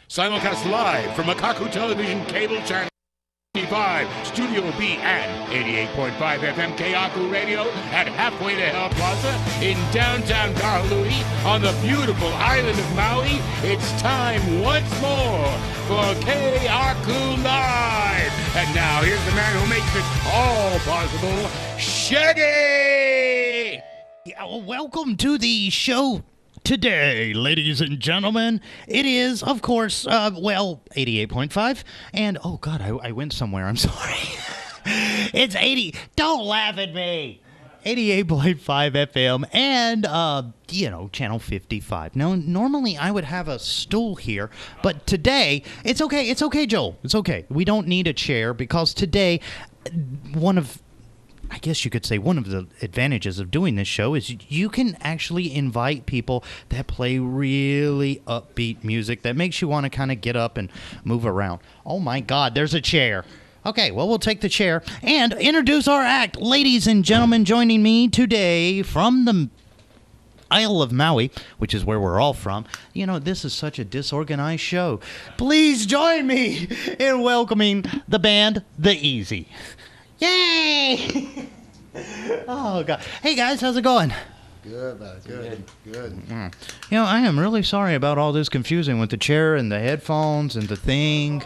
Simulcast live from a KAKU Television Cable Channel 55, Studio B and 88.5 FM KAKU Radio at Halfway to Hell Plaza in downtown Kahului on the beautiful island of Maui. It's time once more for KAKU Live. And now here's the man who makes it all possible, Shaggy! Yeah, well, welcome to the show today, ladies and gentlemen. It is, of course, 88.5. And, oh, God, I went somewhere. I'm sorry. It's 80. Don't laugh at me. 88.5 FM and, channel 55. Now, normally I would have a stool here, but today, it's okay. It's okay, Joel. It's okay. We don't need a chair because today, I guess you could say one of the advantages of doing this show is you can actually invite people that play really upbeat music that makes you want to kind of get up and move around. Oh, my God, there's a chair. Okay, well, we'll take the chair and introduce our act. Ladies and gentlemen, joining me today from the Isle of Maui, which is where we're all from. You know, this is such a disorganized show. Please join me in welcoming the band The Eazy. Yay! Oh, God. Hey, guys, how's it going? Good, man. Good. You know, I am really sorry about all this confusing with the chair and the headphones and the thing.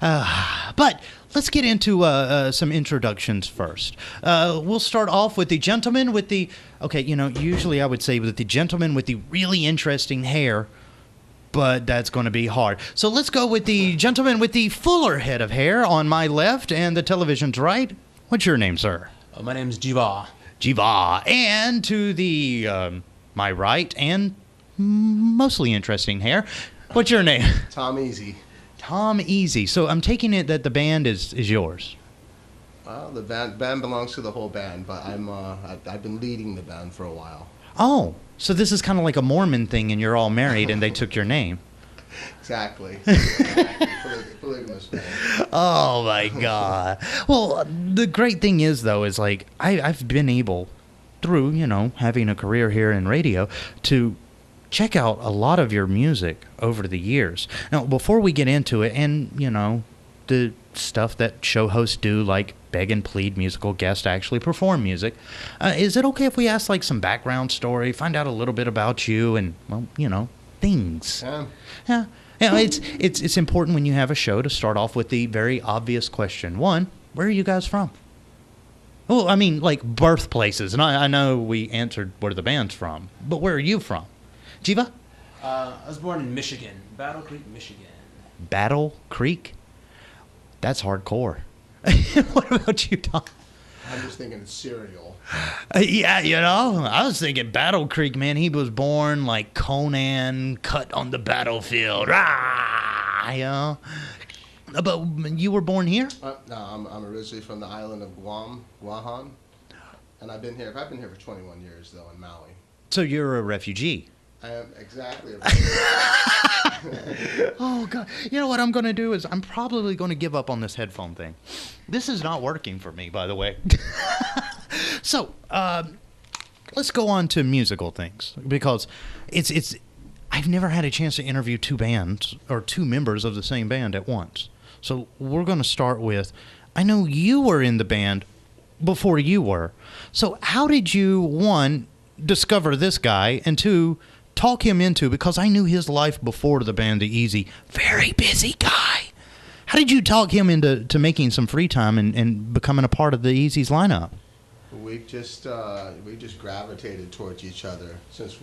But let's get into some introductions first. We'll start off with the gentleman with the... Okay, usually I would say with the gentleman with the really interesting hair, but that's going to be hard. So let's go with the gentleman with the fuller head of hair on my left and the television's right. What's your name, sir? My name's Jiva. Jiva. And to the my right and mostly interesting hair. What's your name? Tom Eazy. Tom Eazy. So I'm taking it that the band is yours. Well, the band belongs to the whole band, but I've been leading the band for a while. Oh, so this is kind of like a Mormon thing, and you're all married, and they took your name. Exactly. Polygamous band. Oh, my God. Well, the great thing is, though, is like I've been able, through, having a career here in radio, to check out a lot of your music over the years. Now, before we get into it, and, the stuff that show hosts do, like beg and plead musical guests to actually perform music, is it okay if we ask, like, some background story, find out a little bit about you and, well, things? Yeah. It's important when you have a show to start off with the very obvious question. One, where are you guys from? Well, I mean, like, birthplaces. And I know we answered where the band's from, but where are you from? Jiva? I was born in Michigan, Battle Creek, Michigan. Battle Creek? That's hardcore. What about you, Tom? I'm just thinking cereal. Yeah, I was thinking Battle Creek, man. He was born like Conan, cut on the battlefield. Rah, But you were born here? No, I'm originally from the island of Guam, and I've been here for 21 years, though, in Maui. So you're a refugee? I am exactly. Oh, God. You know what I'm going to do is I'm probably going to give up on this headphone thing. This is not working for me, by the way. So, let's go on to musical things, because it's I've never had a chance to interview two bands or two members of the same band at once. So we're going to start with, I know you were in the band before you were. So how did you, one, discover this guy, and two, talk him into, because I knew his life before the band The Eazy, very busy guy. How did you talk him into making some free time and becoming a part of The Eazy's lineup? We just gravitated towards each other since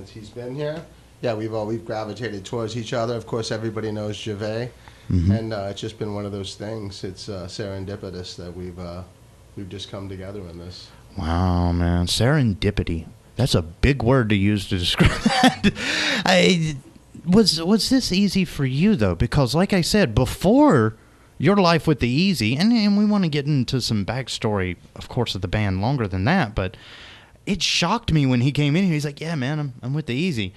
he's been here. Yeah, we've gravitated towards each other. Of course, everybody knows Gervais, and it's just been one of those things. It's serendipitous that we've just come together in this. Wow, man, serendipity. That's a big word to use to describe that. Was this easy for you, though? Because, like I said, before your life with The Eazy, and we want to get into some backstory, of course, of the band longer than that, but it shocked me when he came in here. He's like, yeah, man, I'm with The Eazy.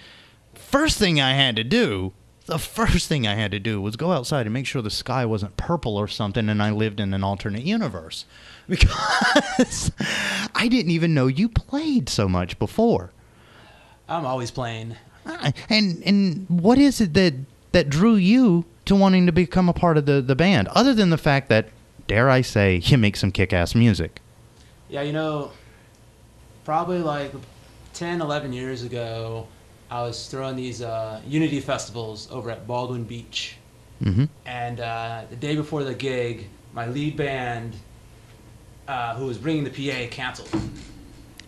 The first thing I had to do was go outside and make sure the sky wasn't purple or something and I lived in an alternate universe. Because I didn't even know you played so much before. I'm always playing. And what is it that that drew you to wanting to become a part of the band, other than the fact that, dare I say, you make some kick-ass music? Yeah, probably like 10, 11 years ago, I was throwing these Unity festivals over at Baldwin Beach. Mm-hmm. And the day before the gig, my lead band, who was bringing the PA, canceled.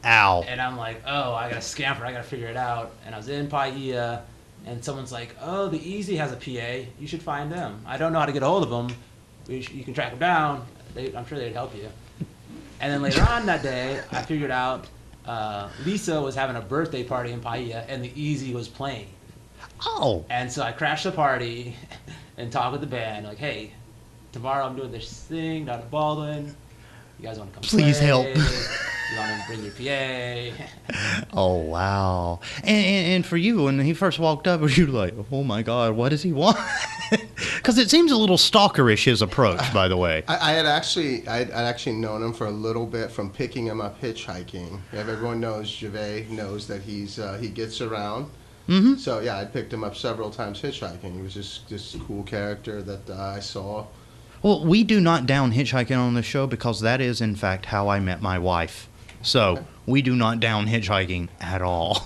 Ow. And I'm like, oh, I gotta scamper, I gotta figure it out. And I was in Paia, and someone's like, oh, the Eazy has a PA, you should find them. I don't know how to get a hold of them. You can track them down. I'm sure they'd help you. And then later on that day, I figured out Lisa was having a birthday party in Paia, and the Eazy was playing. Oh. And so I crashed the party and talked with the band, like, hey, tomorrow I'm doing this thing down at Baldwin. You guys want to come Please play? help. You want to bring your PA? Oh, wow. And for you, when he first walked up, were you like, oh, my God, what does he want? Because it seems a little stalkerish, his approach, by the way. I'd actually known him for a little bit from picking him up hitchhiking. Everyone knows Gervais knows that he gets around. Mm-hmm. So yeah, I picked him up several times hitchhiking. He was just this cool character that I saw. Well, we do not down hitchhiking on the show because that is, in fact, how I met my wife. So we do not down hitchhiking at all.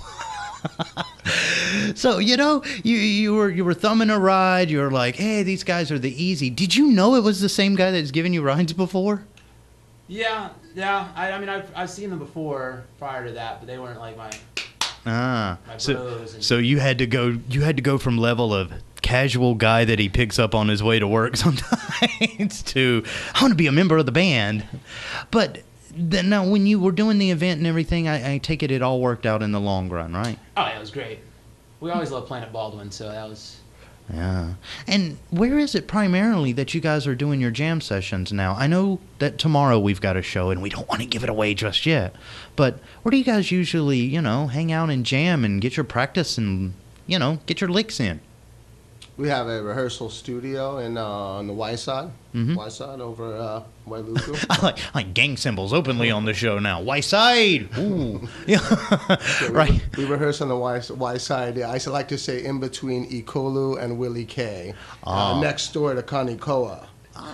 So, you were thumbing a ride. You were like, hey, these guys are the Eazy. Did you know it was the same guy that's given you rides before? Yeah. I mean, I've seen them before prior to that, but they weren't like my bros. So you had to go from level of casual guy that he picks up on his way to work sometimes to I want to be a member of the band. But then now when you were doing the event and everything, I take it all worked out in the long run, right? Oh, yeah, it was great. We always loved playing at Baldwin, so that was... Yeah. And where is it primarily that you guys are doing your jam sessions now? I know that tomorrow we've got a show and we don't want to give it away just yet. But where do you guys usually, hang out and jam and get your practice and, get your licks in? We have a rehearsal studio on the Y side, Mm-hmm. Y side over Wailuku. I like gang symbols openly on the show now. Y side. Ooh. Yeah, Right. We rehearse on the Y side. Yeah, I like to say in between Ikolu and Willie K. Next door to Kanikoa.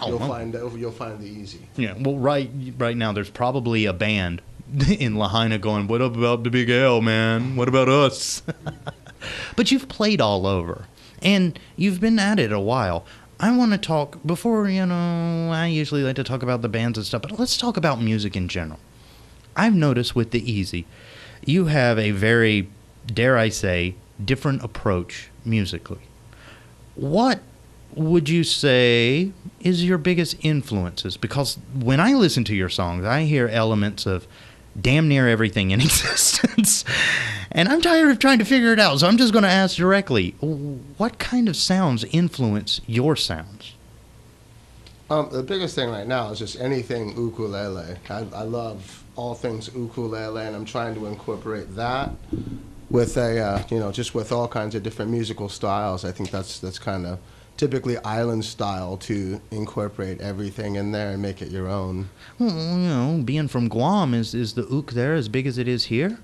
You'll find the Eazy. Yeah. Well, right now there's probably a band in Lahaina going, "What about the Big L, man? What about us?" But you've played all over, and you've been at it a while. I want to talk, before, I usually like to talk about the bands and stuff, but let's talk about music in general. I've noticed with the Eazy, you have a very, dare I say, different approach musically. What would you say is your biggest influences? Because when I listen to your songs, I hear elements of damn near everything in existence. And I'm tired of trying to figure it out, so I'm just going to ask directly, what kind of sounds influence your sounds? The biggest thing right now is just anything ukulele. I love all things ukulele, and I'm trying to incorporate that with just with all kinds of different musical styles. I think that's kind of typically island style, to incorporate everything in there and make it your own. Well, being from Guam, is the ook there as big as it is here?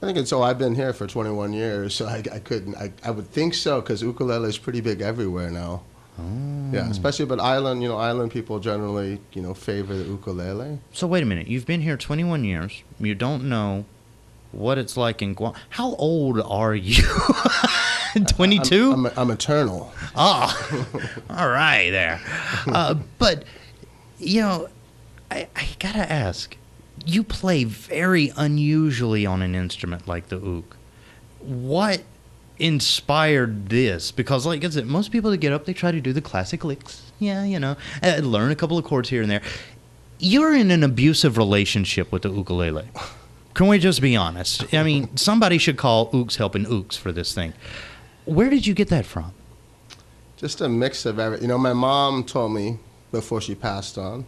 I think it's I've been here for 21 years, so I would think so, because ukulele is pretty big everywhere now. Oh. Yeah, especially, but island people generally, favor the ukulele. So wait a minute, you've been here 21 years, you don't know what it's like in Guam. How old are you? 22? I'm eternal. Oh, all right there. But, I gotta ask, you play very unusually on an instrument like the ook. What inspired this? Because, like I said, most people that get up, they try to do the classic licks. Yeah, learn a couple of chords here and there. You're in an abusive relationship with the ukulele. Can we just be honest? I mean, somebody should call Ooks Helping Ooks for this thing. Where did you get that from? Just a mix of everything. My mom told me before she passed on,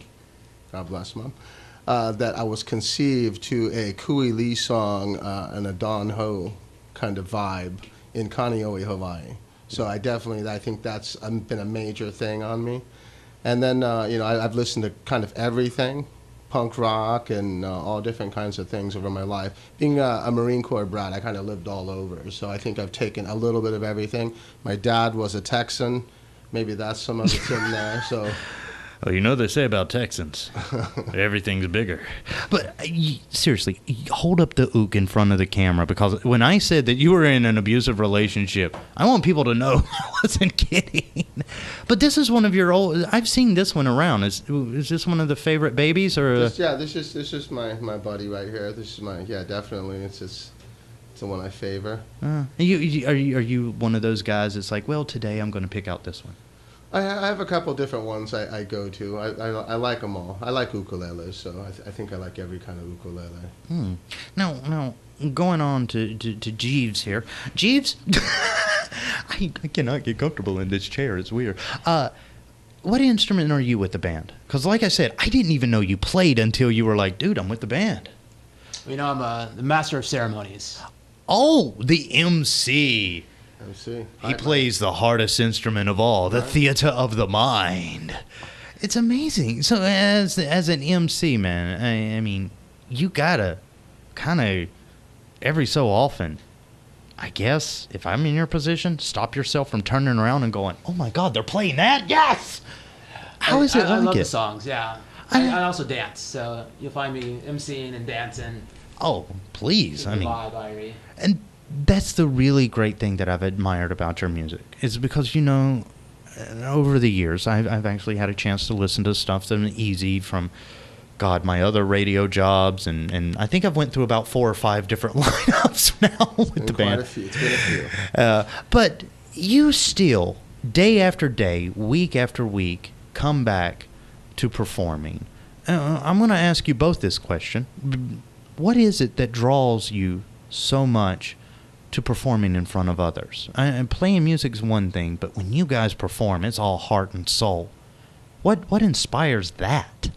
God bless Mom, that I was conceived to a Kui Lee song and a Don Ho kind of vibe in Kaneohe, Hawaii. So I think that's been a major thing on me. And then, I've listened to kind of everything, punk rock and all different kinds of things over my life. Being a Marine Corps brat, I kind of lived all over. So I think I've taken a little bit of everything. My dad was a Texan. Maybe that's some of it's in there. So. Well, you know they say about Texans, everything's bigger. But seriously, hold up the ook in front of the camera, because when I said that you were in an abusive relationship, I want people to know I wasn't kidding. But this is one of your old. I've seen this one around. Is this one of the favorite babies, or? This is my buddy right here. This is definitely. It's the one I favor. Are you one of those guys that's like, well, today I'm going to pick out this one? I have a couple different ones I go to. I like them all. I like ukuleles, so I think I like every kind of ukulele. Now, going on to Jeeves here. Jeeves, I cannot get comfortable in this chair. It's weird. What instrument are you with the band? Because like I said, I didn't even know you played until you were like, dude, I'm with the band. You know, I'm the master of ceremonies. Oh, the MC. MC. He plays the hardest instrument of all, the theater of the mind. It's amazing. So as an MC, man, I mean, you gotta kind of every so often, I guess, if I'm in your position, stop yourself from turning around and going, oh my God, they're playing that? Yes! How is it I like love it? the songs, yeah. I also dance, so you'll find me MCing and dancing. Oh, please. I mean, vibe, Irie. And that's the really great thing that I've admired about your music, is because, you know, over the years, I've actually had a chance to listen to stuff that's easy from, God, my other radio jobs, and I think I've went through about 4 or 5 different lineups now with the band. It's been a few. But you still, day after day, week after week, come back to performing. I'm going to ask you both this question. What is it that draws you so much to performing in front of others? And playing music's one thing, but when you guys perform, it's all heart and soul. What inspires that?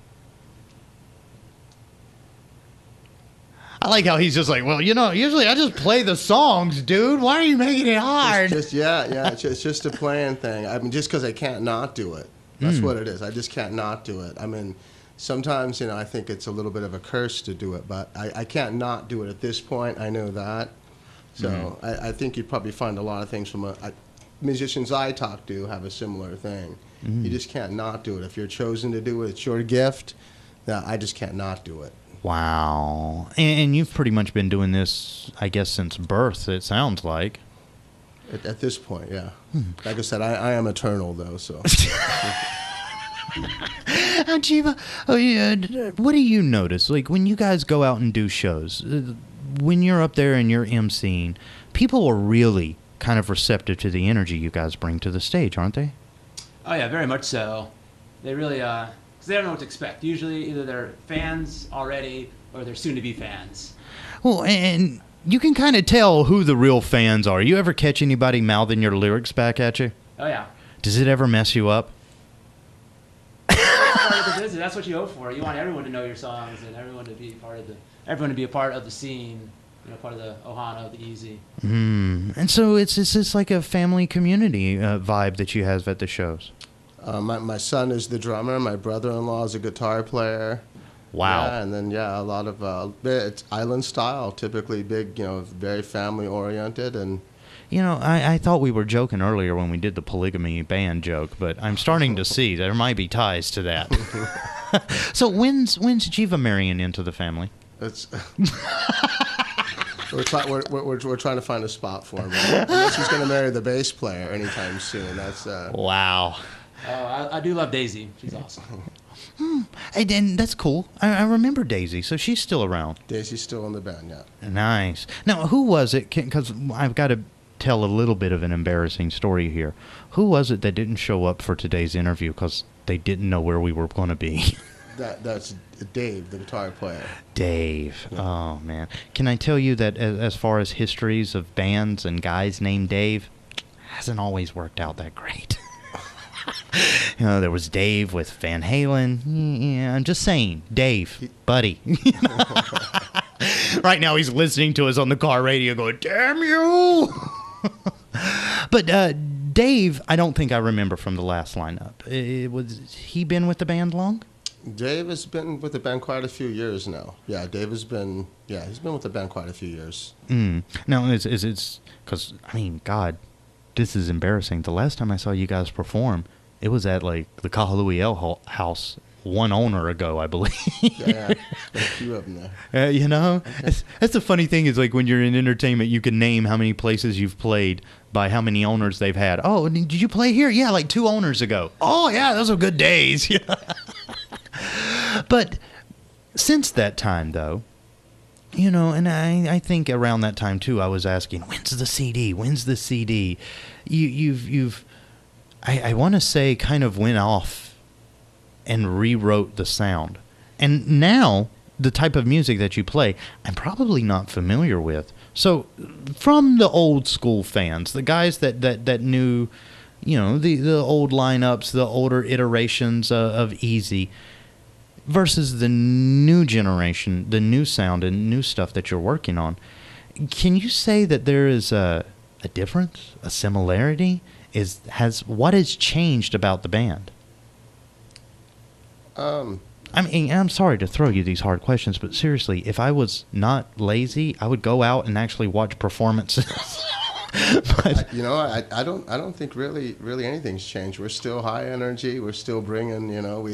I like how he's just like, well, you know, usually I just play the songs, dude. Why are you making it hard? It's just a playing thing. I mean, just because I can't not do it. That's what it is. I just can't not do it. I mean, sometimes, you know, I think it's a little bit of a curse to do it, but I can't not do it at this point. I know that. So I think you'd probably find a lot of things from musicians I talk to have a similar thing. You just can't not do it. If you're chosen to do it, it's your gift. I just can't not do it. Wow. And you've pretty much been doing this, I guess, since birth, it sounds like. At this point, yeah. Like I said, I am eternal, though, so. Jiva, what do you notice? Like, when you guys go out and do shows, when you're up there and you're emceeing, people are really kind of receptive to the energy you guys bring to the stage, aren't they? Oh, yeah, very much so. They really, because they don't know what to expect. Usually, either they're fans already or they're soon-to-be fans. Well, and you can kind of tell who the real fans are. You ever catch anybody mouthing your lyrics back at you? Oh, yeah. Does it ever mess you up? That's what you hope for. You want everyone to know your songs and everyone to be a part of the scene, you know, part of the Ohana, the Eazy. And so it's just like a family community vibe that you have at the shows. My son is the drummer. My brother-in-law is a guitar player. Wow. Yeah, and then, a lot of, it's island style, typically big, you know, very family-oriented. And you know, I thought we were joking earlier when we did the polygamy band joke, but I'm starting to see there might be ties to that. So when's Jiva marrying into the family? It's we're trying to find a spot for him. Unless he's going to marry the bass player anytime soon. That's wow. I do love Daisy. She's awesome. And that's cool. I remember Daisy, so she's still around. Daisy's still in the band, yeah. Nice. Now, who was it? Because I've got to tell a little bit of an embarrassing story here. Who was it that didn't show up for today's interview because they didn't know where we were going to be? That's Dave, the guitar player. Dave. Yeah. Oh, man. Can I tell you that as far as histories of bands and guys named Dave, hasn't always worked out that great. You know, there was Dave with Van Halen. Yeah, I'm just saying. Dave, buddy. Right now he's listening to us on the car radio going, damn you! But Dave, I don't think I remember from the last lineup. Was he been with the band long? Dave has been with the band quite a few years now. Yeah, Dave has been. Yeah, he's been with the band quite a few years. Now, it's because I mean, God, this is embarrassing. The last time I saw you guys perform, it was at like the Kahalui House. One owner ago, I believe. Yeah, a few of them there. You know, that's the funny thing is like when you're in entertainment, you can name how many places you've played by how many owners they've had. Oh, did you play here? Yeah, like 2 owners ago. Oh, yeah, those were good days. But since that time, though, you know, and I think around that time too, I was asking, when's the CD? When's the CD? I want to say kind of went off and rewrote the sound. And now, the type of music that you play, I'm probably not familiar with. So, from the old school fans, the guys that knew, you know, the old lineups, the older iterations of Eazy, versus the new generation, the new sound and new stuff that you're working on, can you say that there is a difference, a similarity? What has changed about the band? I mean, I'm sorry to throw you these hard questions, but seriously, if I was not lazy, I would go out and actually watch performances. But I don't think really anything's changed. We're still high energy. We're still bringing,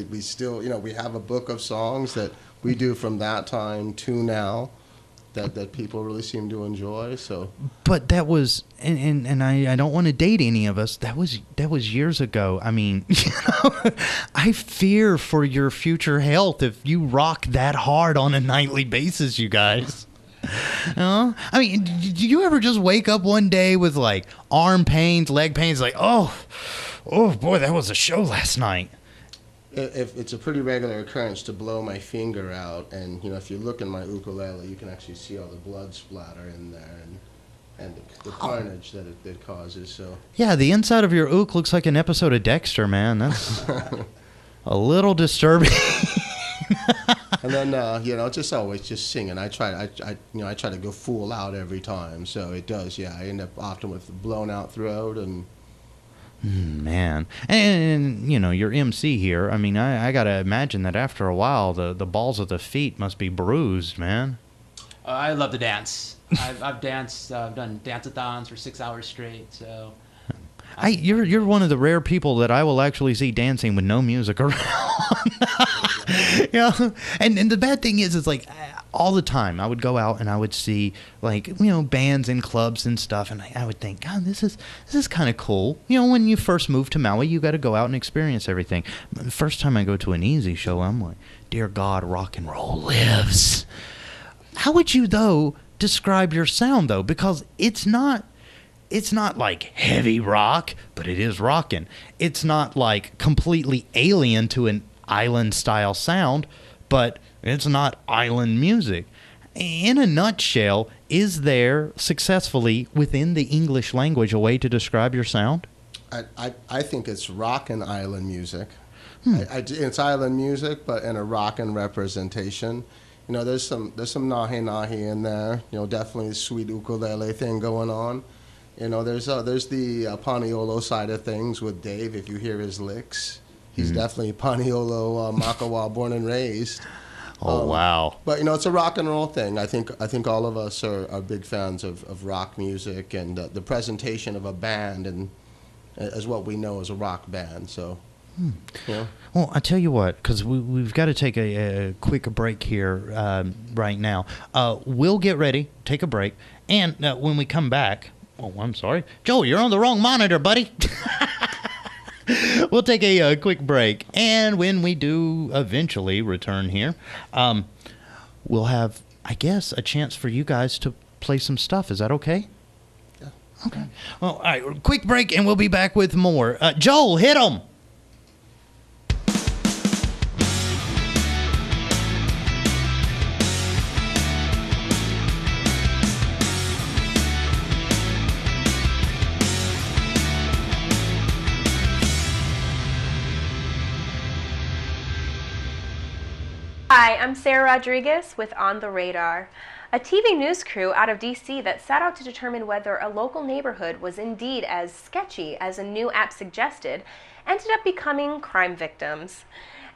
we still, we have a book of songs that we do from that time to now that people really seem to enjoy. So, but that was, and I don't want to date any of us. That was years ago. I mean, I fear for your future health if you rock that hard on a nightly basis, you guys. I mean, do you ever just wake up one day with like arm pains, leg pains, like, oh boy, that was a show last night? If it's a pretty regular occurrence to blow my finger out, and if you look in my ukulele, you can actually see all the blood splatter in there, and the carnage that it causes. So yeah, the inside of your ook looks like an episode of Dexter, man. That's a little disturbing. And then just always just singing. I try to go full out every time. So it does. Yeah, I end up often with a blown out throat and. Man, and your MC here. I mean, I gotta imagine that after a while, the balls of the feet must be bruised, man. I love to dance. I've danced. I've done dance-a-thons for 6 hours straight. So, you're one of the rare people that I will actually see dancing with no music around. And the bad thing is like all the time I would go out and I would see like bands in clubs and stuff, and I would think, God, this is kind of cool. When you first move to Maui, you got to go out and experience everything. The first time I go to an Eazy show, I'm like, dear God, rock and roll lives. How would you though describe your sound though? Because it's not like heavy rock, but it is rocking. It's not like completely alien to an island style sound, but it's not island music. In a nutshell, is there successfully within the English language a way to describe your sound? I think it's rock and island music. It's island music, but in a rockin' representation. There's some nahi nahi in there. Definitely the sweet ukulele thing going on. There's the Paniolo side of things with Dave. If you hear his licks, he's definitely Paniolo Makawa, born and raised. Oh wow! But it's a rock and roll thing. I think all of us are big fans of rock music and the presentation of a band and as what we know as a rock band. So. Well, I tell you what, because we've got to take a quick break here right now. We'll get ready, take a break, and when we come back, I'm sorry, Joel, you're on the wrong monitor, buddy. We'll take a quick break, and when we do eventually return here, we'll have, I guess, a chance for you guys to play some stuff. Is that okay? Yeah. Okay. Well, all right, quick break, and we'll be back with more. Joel, hit 'em! Hi, I'm Sarah Rodriguez with On the Radar. A TV news crew out of DC that set out to determine whether a local neighborhood was indeed as sketchy as a new app suggested ended up becoming crime victims.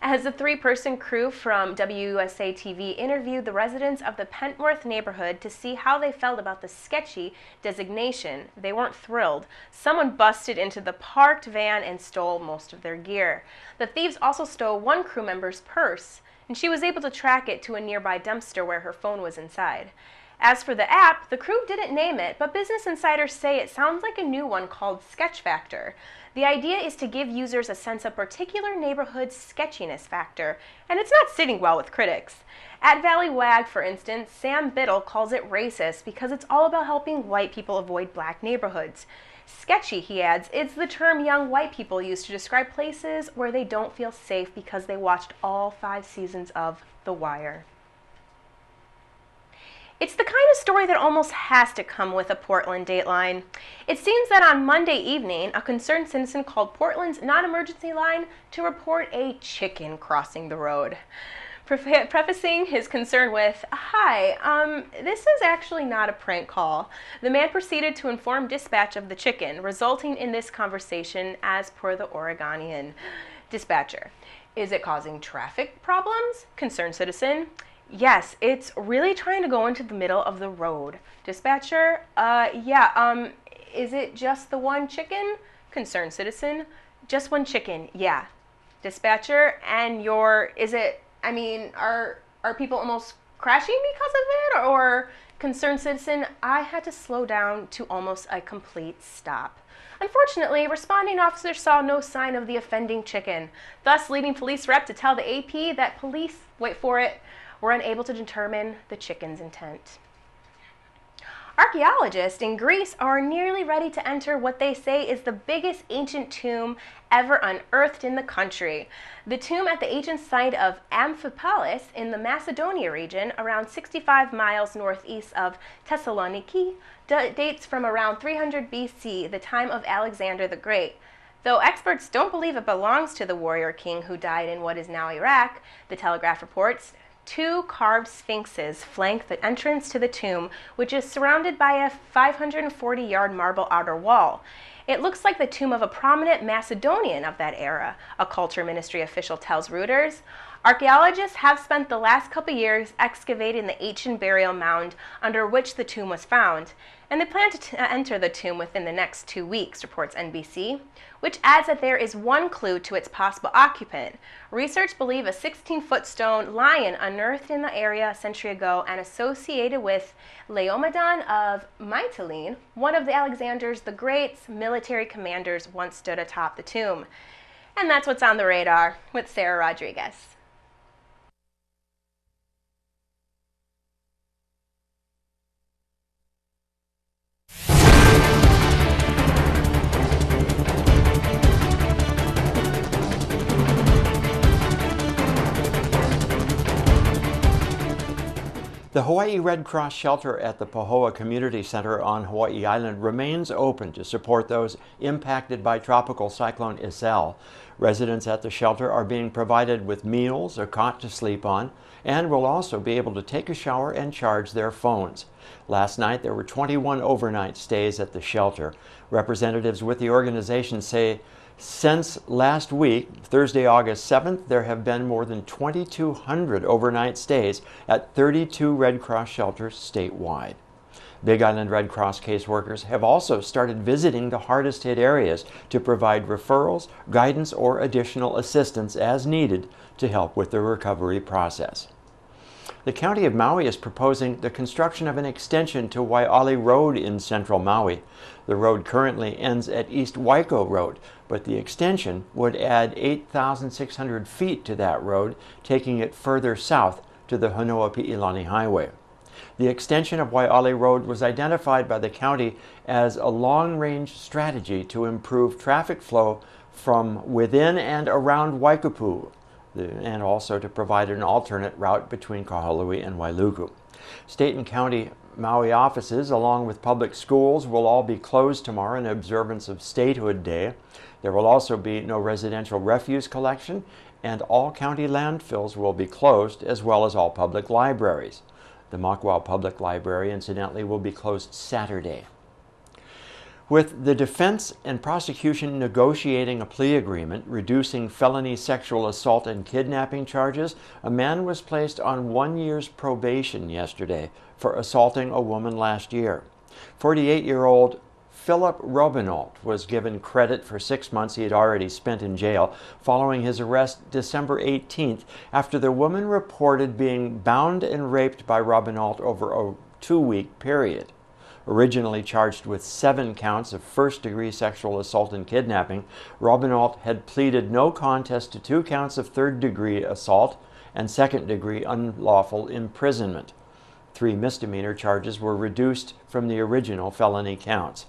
as the three-person crew from WUSA TV interviewed the residents of the Pentworth neighborhood to see how they felt about the sketchy designation. They weren't thrilled. Someone busted into the parked van and stole most of their gear. The thieves also stole one crew member's purse, and she was able to track it to a nearby dumpster where her phone was inside. As for the app, the crew didn't name it, but Business Insiders say it sounds like a new one called Sketch Factor. The idea is to give users a sense of particular neighborhood's sketchiness factor, and it's not sitting well with critics. At Valley Wag, for instance, Sam Biddle calls it racist because it's all about helping white people avoid black neighborhoods. Sketchy, he adds, is the term young white people use to describe places where they don't feel safe because they watched all 5 seasons of The Wire. It's the kind of story that almost has to come with a Portland Dateline. It seems that on Monday evening, a concerned citizen called Portland's non-emergency line to report a chicken crossing the road. Prefacing his concern with, "Hi, this is actually not a prank call," the man proceeded to inform dispatch of the chicken, resulting in this conversation as per the Oregonian. Dispatcher: "Is it causing traffic problems?" Concerned citizen: "Yes, it's really trying to go into the middle of the road." Dispatcher: Yeah, is it just the one chicken?" Concerned citizen: "Just one chicken, yeah." Dispatcher: "And are people almost crashing because of it?" Or concerned citizen: "I had to slow down to almost a complete stop." Unfortunately, responding officers saw no sign of the offending chicken, thus leading police rep to tell the AP that police, wait for it, were unable to determine the chicken's intent. Archaeologists in Greece are nearly ready to enter what they say is the biggest ancient tomb ever unearthed in the country. The tomb at the ancient site of Amphipolis in the Macedonia region, around 65 miles northeast of Thessaloniki, dates from around 300 BC, the time of Alexander the Great. Though experts don't believe it belongs to the warrior king who died in what is now Iraq, the Telegraph reports, 2 carved sphinxes flank the entrance to the tomb, which is surrounded by a 540-yard marble outer wall. It looks like the tomb of a prominent Macedonian of that era, a culture ministry official tells Reuters. Archaeologists have spent the last couple years excavating the ancient burial mound under which the tomb was found, and they plan to enter the tomb within the next 2 weeks, reports NBC, which adds that there is one clue to its possible occupant. Researchers believe a 16-foot stone lion unearthed in the area a century ago and associated with Laomedon of Mytilene, one of the Alexander the Great's military commanders, once stood atop the tomb. And that's what's on the radar with Sarah Rodriguez. The Hawaii Red Cross shelter at the Pahoa Community Center on Hawaii Island remains open to support those impacted by Tropical Cyclone Iselle. Residents at the shelter are being provided with meals, a cot to sleep on, and will also be able to take a shower and charge their phones. Last night there were 21 overnight stays at the shelter. Representatives with the organization say since last week, Thursday, August 7th, there have been more than 2,200 overnight stays at 32 Red Cross shelters statewide. Big Island Red Cross caseworkers have also started visiting the hardest hit areas to provide referrals, guidance, or additional assistance as needed to help with the recovery process. The County of Maui is proposing the construction of an extension to Waiale Road in central Maui. The road currently ends at East Waiko Road, but the extension would add 8,600 feet to that road, taking it further south to the Honoapi'ilani Highway. The extension of Waiale Road was identified by the county as a long-range strategy to improve traffic flow from within and around Waikupu, and also to provide an alternate route between Kahului and Wailuku. State and county Maui offices, along with public schools, will all be closed tomorrow in observance of Statehood Day. There will also be no residential refuse collection, and all county landfills will be closed, as well as all public libraries. The Makawao Public Library, incidentally, will be closed Saturday. With the defense and prosecution negotiating a plea agreement reducing felony sexual assault and kidnapping charges, a man was placed on 1 year's probation yesterday for assaulting a woman last year. 48-year-old Philip Robinault was given credit for 6 months he had already spent in jail following his arrest December 18th after the woman reported being bound and raped by Robinault over a 2-week period. Originally charged with 7 counts of first-degree sexual assault and kidnapping, Robinault had pleaded no contest to 2 counts of third-degree assault and second-degree unlawful imprisonment. 3 misdemeanor charges were reduced from the original felony counts.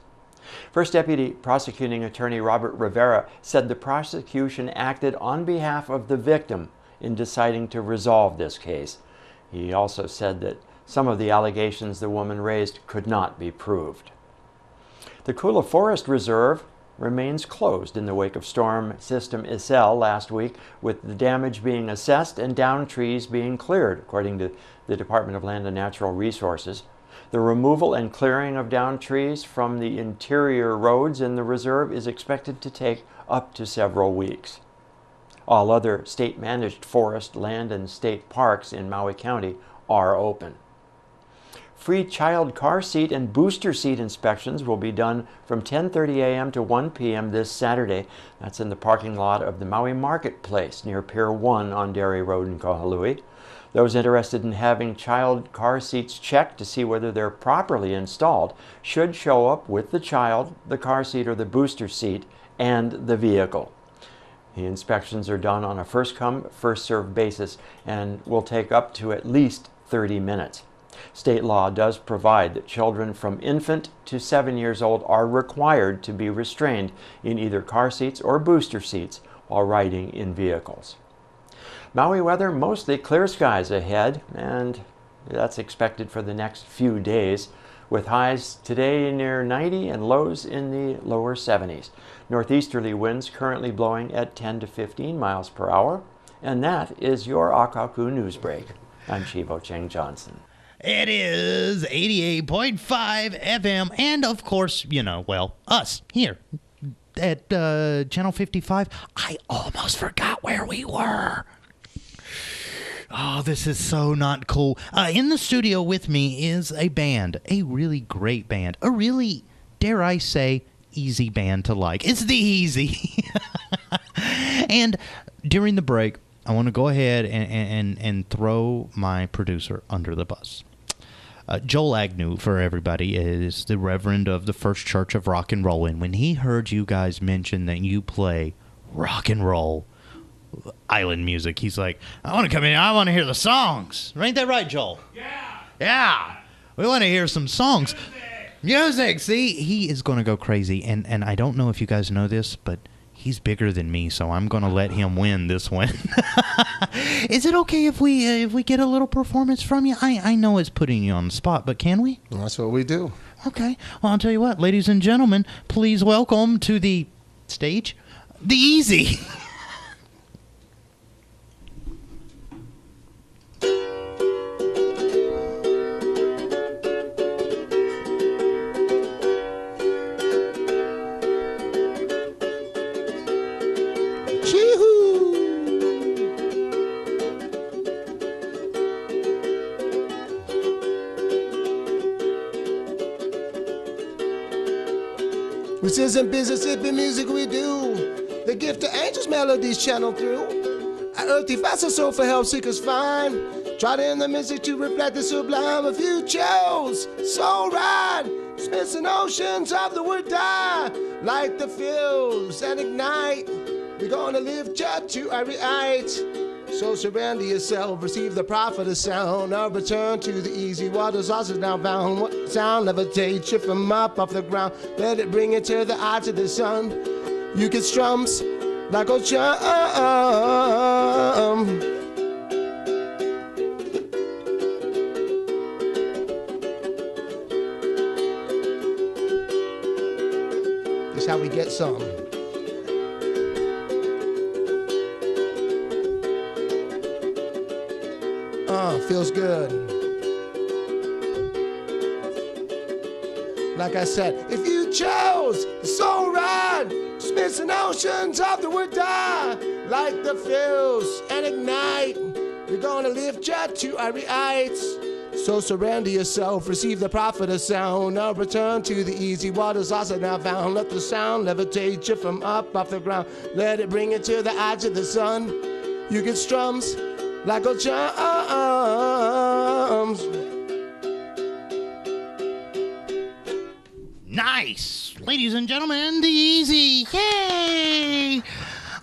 First Deputy Prosecuting Attorney Robert Rivera said the prosecution acted on behalf of the victim in deciding to resolve this case. He also said that some of the allegations the woman raised could not be proved. The Kula Forest Reserve remains closed in the wake of Storm System Isel last week, with the damage being assessed and downed trees being cleared, according to the Department of Land and Natural Resources. The removal and clearing of downed trees from the interior roads in the reserve is expected to take up to several weeks. All other state-managed forest, land, and state parks in Maui County are open. Free child car seat and booster seat inspections will be done from 10:30 a.m. to 1 p.m. this Saturday. That's in the parking lot of the Maui Marketplace near Pier 1 on Dairy Road in Kahului. Those interested in having child car seats checked to see whether they're properly installed should show up with the child, the car seat, or the booster seat, and the vehicle. The inspections are done on a first-come, first-served basis and will take up to at least 30 minutes. State law does provide that children from infant to 7 years old are required to be restrained in either car seats or booster seats while riding in vehicles. Maui weather, mostly clear skies ahead, and that's expected for the next few days, with highs today near 90 and lows in the lower 70s. Northeasterly winds currently blowing at 10 to 15 miles per hour. And that is your KAKU News Break. I'm Chivo Cheng Johnson. It is 88.5 FM, and of course, us here at Channel 55. I almost forgot where we were. Oh, this is so not cool. In the studio with me is a band, a really great band, a really, dare I say, easy band to like. It's the Eazy. And during the break, I want to go ahead and throw my producer under the bus. Joel Agnew, for everybody, is the Reverend of the First Church of Rock and Roll. And when he heard you guys mention that you play rock and roll island music, he's like, I want to come in. I want to hear the songs. Ain't that right, Joel? Yeah. Yeah. We want to hear some songs. Music. See, he is going to go crazy. And I don't know if you guys know this, but he's bigger than me, so I'm going to let him win this one. Is it okay if we get a little performance from you? I know it's putting you on the spot, but can we? That's what we do. Okay. Well, I'll tell you what, ladies and gentlemen, please welcome to the stage, the Eazy. This isn't business, it be music we do. The gift of angels melodies channel through. Our earthly facets soul for help seekers find. Tried in the music to reflect the sublime of you chose. Soul ride, smiths oceans of the word die. Light the fields and ignite. We're gonna lift you to every height. So surrender yourself, receive the prophet's sound of return to the easy waters, also now found. What sound levitates you from up off the ground? Let it bring you to the eyes of the sun. You get strums like a chum. This is how we get some. Feels good. Like I said, if you chose the soul ride. Smiths and oceans of the wood die. Light the fuse and ignite. We're gonna lift you to our heights. So surrender yourself, receive the prophet of sound. Now return to the easy waters also now found. Let the sound levitate you from up off the ground. Let it bring you to the edge of the sun. You get strums like old chums. Nice! Ladies and gentlemen, the Eazy. Yay!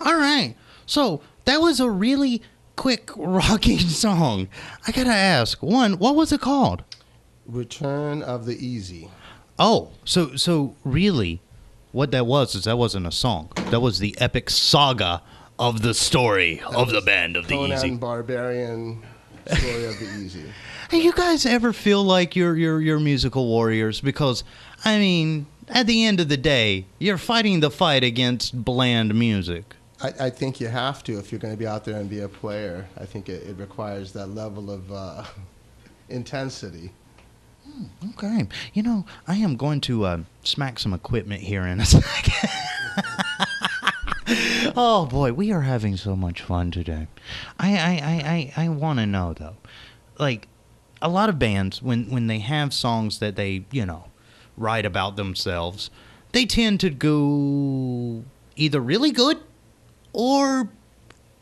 All right. So, that was a really quick rocking song. I gotta ask, one, what was it called? Return of the Eazy. Oh, so really, what that was is that wasn't a song. That was the epic saga of the story of the band of the Conan Eazy. Barbarian story of the Eazy. Hey, you guys ever feel like you're musical warriors? Because, I mean, at the end of the day, you're fighting the fight against bland music. I think you have to if you're going to be out there and be a player. I think it requires that level of intensity. Okay. You know, I am going to smack some equipment here in a second. Oh, boy, we are having so much fun today. I want to know, though, like, a lot of bands, when they have songs that they, write about themselves, they tend to go either really good or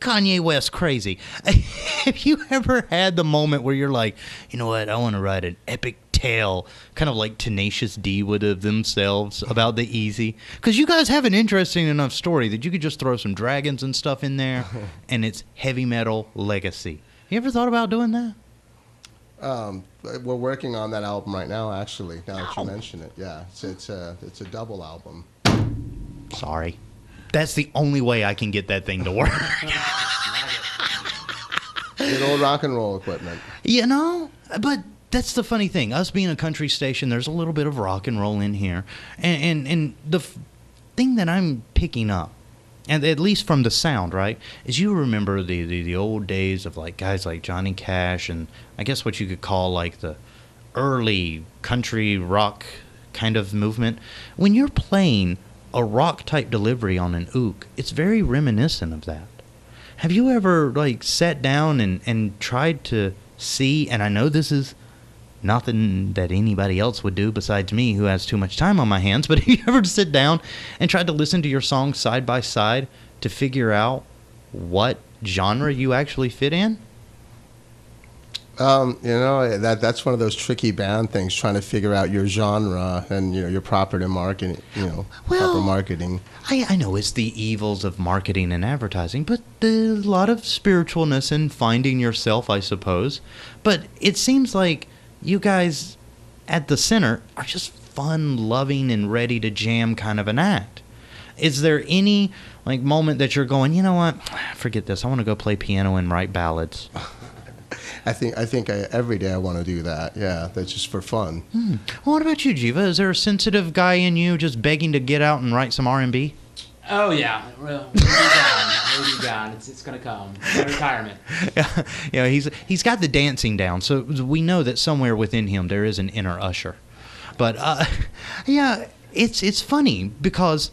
Kanye West crazy. Have you ever had the moment where you're like, you know what, I want to write an epic tale, kind of like Tenacious D would have themselves about the Eazy? Because you guys have an interesting enough story that you could just throw some dragons and stuff in there, and it's heavy metal legacy. You ever thought about doing that? We're working on that album right now, actually, now that you mention it. Yeah, it's a double album. Sorry. That's the only way I can get that thing to work. Good old rock and roll equipment. But that's the funny thing. Us being a country station, there's a little bit of rock and roll in here. And the thing that I'm picking up, and at least from the sound, right, is you remember the old days of like guys like Johnny Cash and I guess what you could call like the early country rock kind of movement. When you're playing a rock type delivery on an ook, it's very reminiscent of that. Have you ever like sat down and tried to see, and I know this is nothing that anybody else would do besides me who has too much time on my hands, but have you ever sit down and tried to listen to your songs side by side to figure out what genre you actually fit in? That's one of those tricky band things, trying to figure out your genre and your proper marketing. Proper marketing. I know it's the evils of marketing and advertising, but there's a lot of spiritualness in finding yourself, I suppose. But it seems like you guys at the center are just fun, loving, and ready to jam kind of an act. Is there any like moment that you're going, you know what, forget this, I want to go play piano and write ballads? I think every day I want to do that. Yeah, that's just for fun. Well, what about you, Jiva? Is there a sensitive guy in you just begging to get out and write some R&B? Oh yeah, we'll be down. It's gonna come. Retirement. Yeah, he's got the dancing down, so we know that somewhere within him there is an inner Usher. But yeah, it's funny because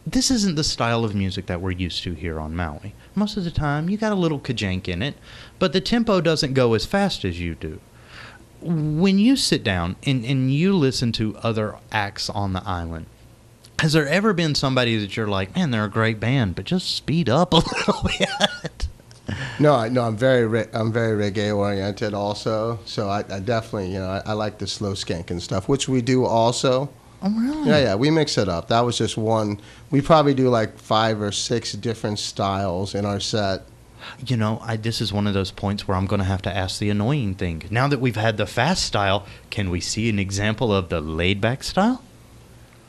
this isn't the style of music that we're used to here on Maui. Most of the time, you got a little kajank in it, but the tempo doesn't go as fast as you do. When you sit down and you listen to other acts on the island, has there ever been somebody that you're like, man, they're a great band, but just speed up a little bit? No, I'm very reggae oriented also. So I definitely, I like the slow skanking stuff, which we do also. Oh, really? Yeah, we mix it up. That was just one. We probably do like 5 or 6 different styles in our set. This is one of those points where I'm going to have to ask the annoying thing. Now that we've had the fast style, can we see an example of the laid-back style?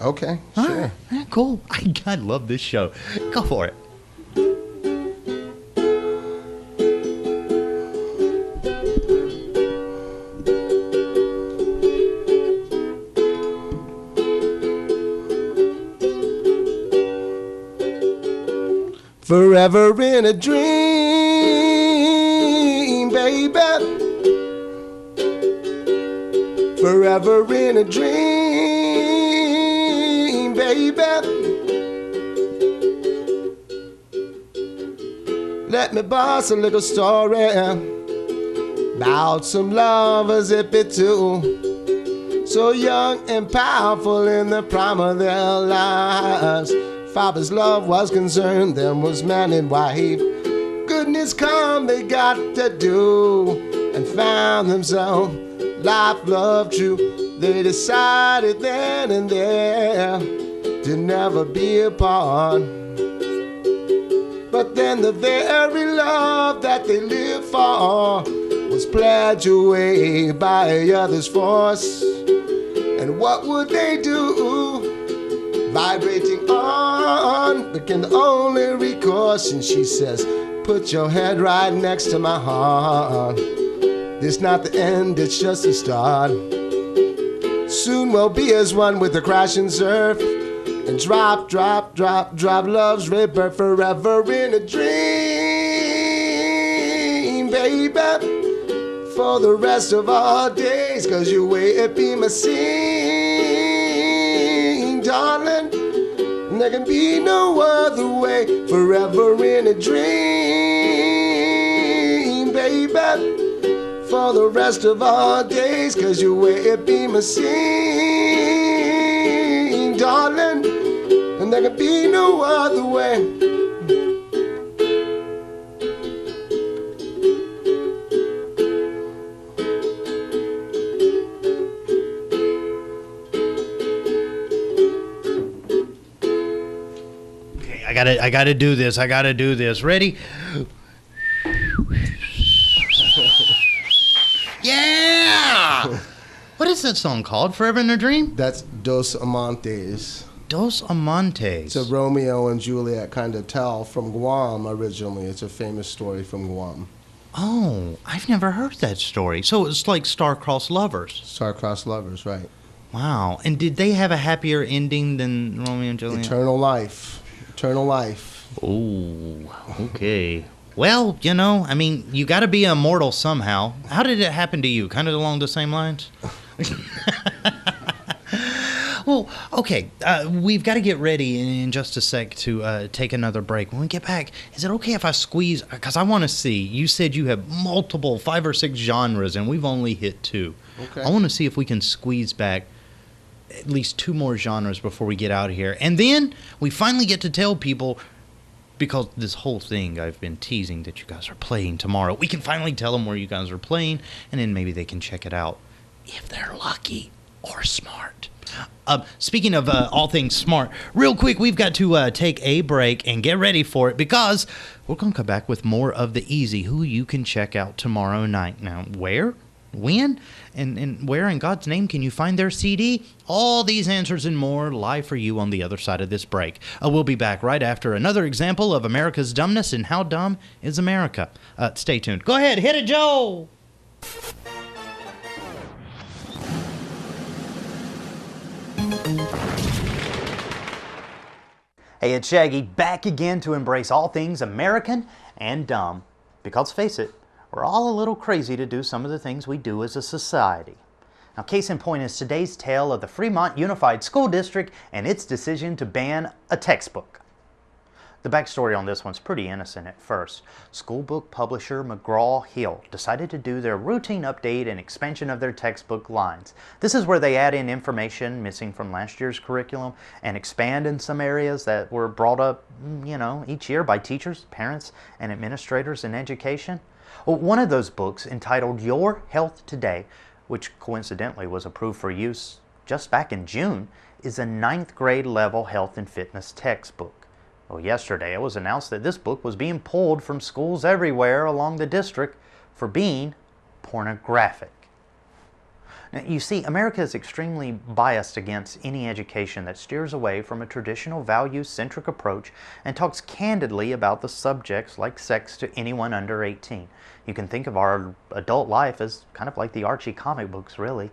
Okay, All sure. right. Yeah, cool. I love this show. Go for it. Forever in a dream, baby. Forever in a dream, baby. Let me bust a little story about some lovers, if it too, so young and powerful in the prime of their lives. Far as love was concerned, there was man and wife. Goodness come, they got to do, and found themselves life, love, true. They decided then and there to never be apart. But then the very love that they lived for was pledged away by others' force. And what would they do? Vibrating on became the only recourse. And she says, put your head right next to my heart. This not the end, it's just the start. Soon we'll be as one with the crashing surf. And drop, drop, drop, drop love's rebirth forever in a dream, baby. For the rest of our days, 'cause your way it be my scene, darling. And there can be no other way, forever in a dream, baby. For the rest of our days, 'cause your way it be my scene, darling. And there can be no other way. Okay, I gotta do this. I gotta do this. Ready? Yeah! What is that song called? Forever in a Dream? That's Dos Amantes. Dos Amantes. It's a Romeo and Juliet kind of tale from Guam originally. It's a famous story from Guam. Oh, I've never heard that story. So it's like star-crossed lovers. Star-crossed lovers, right. Wow. And did they have a happier ending than Romeo and Juliet? Eternal life. Eternal life. Oh, okay. Well, you know, I mean, you got to be immortal somehow. How did it happen to you? Kind of along the same lines? Well, okay, we've got to get ready in just a sec to take another break. When we get back, is it okay if I squeeze? Because I want to see. You said you have multiple 5 or 6 genres, and we've only hit 2. Okay. I want to see if we can squeeze back at least 2 more genres before we get out of here. And then we finally get to tell people, because this whole thing I've been teasing that you guys are playing tomorrow, we can finally tell them where you guys are playing, and then maybe they can check it out if they're lucky or smart. Speaking of all things smart, real quick, we've got to take a break and get ready for it, because we're going to come back with more of The Eazy, who you can check out tomorrow night. Now, where, when, and where in God's name can you find their CD? All these answers and more lie for you on the other side of this break. We'll be back right after another example of America's dumbness and how dumb is America. Stay tuned. Go ahead, hit it, Joe! Hey, it's Shaggy, back again to embrace all things American and dumb. Because face it, we're all a little crazy to do some of the things we do as a society. Now, case in point is today's tale of the Fremont Unified School District and its decision to ban a textbook. The backstory on this one's pretty innocent at first. School book publisher McGraw-Hill decided to do their routine update and expansion of their textbook lines. This is where they add in information missing from last year's curriculum and expand in some areas that were brought up, each year by teachers, parents, and administrators in education. Well, one of those books, entitled Your Health Today, which coincidentally was approved for use just back in June, is a 9th grade level health and fitness textbook. Well, yesterday it was announced that this book was being pulled from schools everywhere along the district for being pornographic. Now, you see, America is extremely biased against any education that steers away from a traditional values-centric approach and talks candidly about the subjects like sex to anyone under 18. You can think of our adult life as kind of like the Archie comic books, really.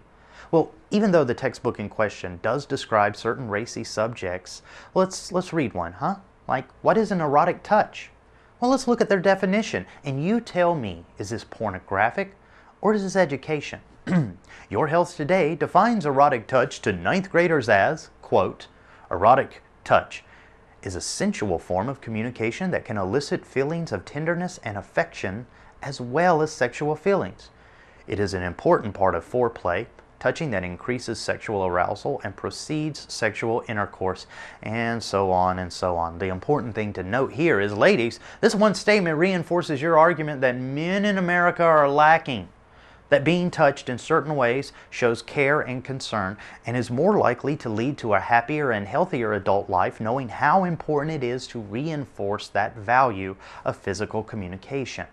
Well, even though the textbook in question does describe certain racy subjects, let's read one, huh? Like, what is an erotic touch? Well, let's look at their definition, and you tell me, is this pornographic or is this education? Your Health Today defines erotic touch to 9th graders as, quote, Erotic touch is a sensual form of communication that can elicit feelings of tenderness and affection as well as sexual feelings. It is an important part of foreplay, touching that increases sexual arousal and precedes sexual intercourse, and so on and so on. The important thing to note here is, ladies, this one statement reinforces your argument that men in America are lacking, that being touched in certain ways shows care and concern and is more likely to lead to a happier and healthier adult life, knowing how important it is to reinforce that value of physical communication.